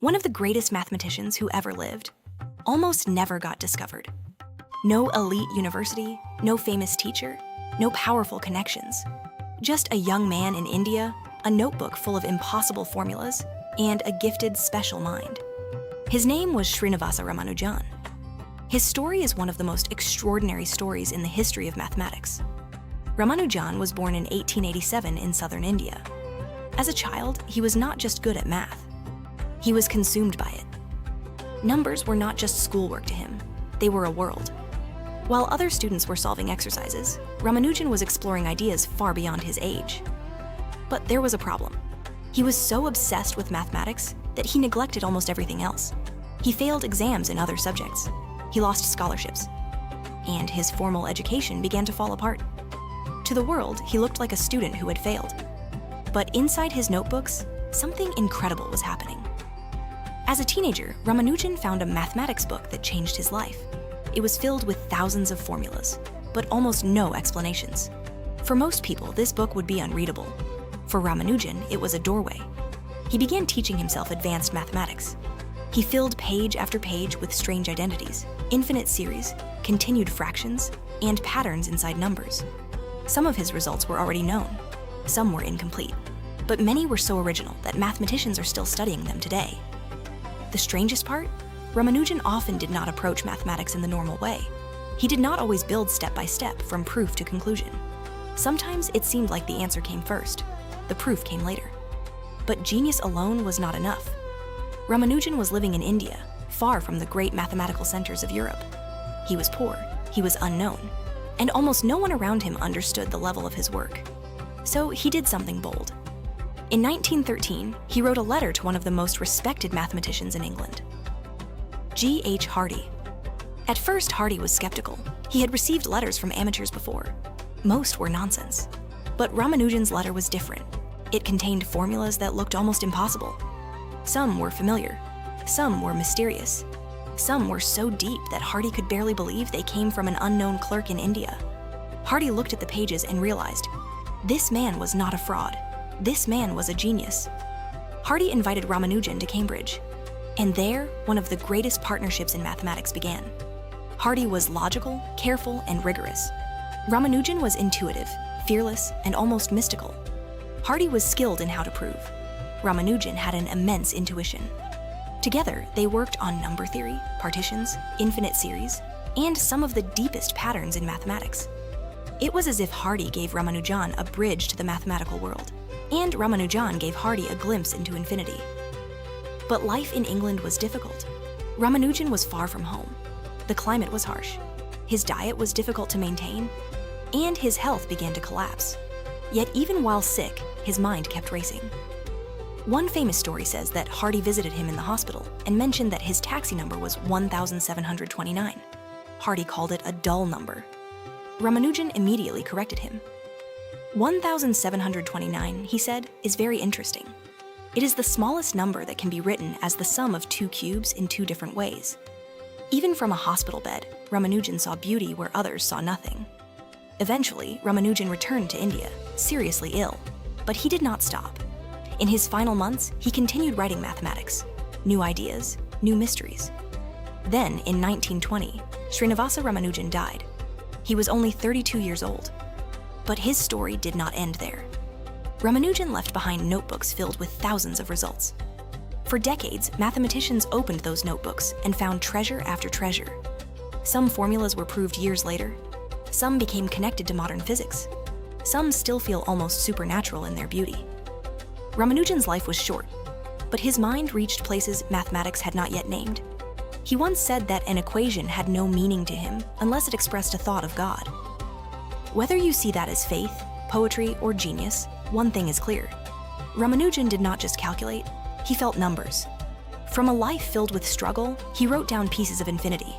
One of the greatest mathematicians who ever lived almost never got discovered. No elite university, no famous teacher, no powerful connections. Just a young man in India, a notebook full of impossible formulas, and a gifted special mind. His name was Srinivasa Ramanujan. His story is one of the most extraordinary stories in the history of mathematics. Ramanujan was born in 1887 in southern India. As a child, he was not just good at math. He was consumed by it. Numbers were not just schoolwork to him, they were a world. While other students were solving exercises, Ramanujan was exploring ideas far beyond his age. But there was a problem. He was so obsessed with mathematics that he neglected almost everything else. He failed exams in other subjects. He lost scholarships. And his formal education began to fall apart. To the world, he looked like a student who had failed. But inside his notebooks, something incredible was happening. As a teenager, Ramanujan found a mathematics book that changed his life. It was filled with thousands of formulas, but almost no explanations. For most people, this book would be unreadable. For Ramanujan, it was a doorway. He began teaching himself advanced mathematics. He filled page after page with strange identities, infinite series, continued fractions, and patterns inside numbers. Some of his results were already known. Some were incomplete. But many were so original that mathematicians are still studying them today. The strangest part? Ramanujan often did not approach mathematics in the normal way. He did not always build step by step from proof to conclusion. Sometimes it seemed like the answer came first. The proof came later. But genius alone was not enough. Ramanujan was living in India, far from the great mathematical centers of Europe. He was poor, he was unknown, and almost no one around him understood the level of his work. So he did something bold. In 1913, he wrote a letter to one of the most respected mathematicians in England, G.H. Hardy. At first, Hardy was skeptical. He had received letters from amateurs before. Most were nonsense. But Ramanujan's letter was different. It contained formulas that looked almost impossible. Some were familiar. Some were mysterious. Some were so deep that Hardy could barely believe they came from an unknown clerk in India. Hardy looked at the pages and realized, this man was not a fraud. This man was a genius. Hardy invited Ramanujan to Cambridge. And there, one of the greatest partnerships in mathematics began. Hardy was logical, careful, and rigorous. Ramanujan was intuitive, fearless, and almost mystical. Hardy was skilled in how to prove. Ramanujan had an immense intuition. Together, they worked on number theory, partitions, infinite series, and some of the deepest patterns in mathematics. It was as if Hardy gave Ramanujan a bridge to the mathematical world, and Ramanujan gave Hardy a glimpse into infinity. But life in England was difficult. Ramanujan was far from home. The climate was harsh. His diet was difficult to maintain, and his health began to collapse. Yet even while sick, his mind kept racing. One famous story says that Hardy visited him in the hospital and mentioned that his taxi number was 1729. Hardy called it a dull number. Ramanujan immediately corrected him. 1729, he said, is very interesting. It is the smallest number that can be written as the sum of two cubes in two different ways. Even from a hospital bed, Ramanujan saw beauty where others saw nothing. Eventually, Ramanujan returned to India, seriously ill, but he did not stop. In his final months, he continued writing mathematics, new ideas, new mysteries. Then, in 1920, Srinivasa Ramanujan died. He was only 32 years old. But his story did not end there. Ramanujan left behind notebooks filled with thousands of results. For decades, mathematicians opened those notebooks and found treasure after treasure. Some formulas were proved years later. Some became connected to modern physics. Some still feel almost supernatural in their beauty. Ramanujan's life was short, but his mind reached places mathematics had not yet named. He once said that an equation had no meaning to him unless it expressed a thought of God. Whether you see that as faith, poetry, or genius, one thing is clear. Ramanujan did not just calculate, he felt numbers. From a life filled with struggle, he wrote down pieces of infinity.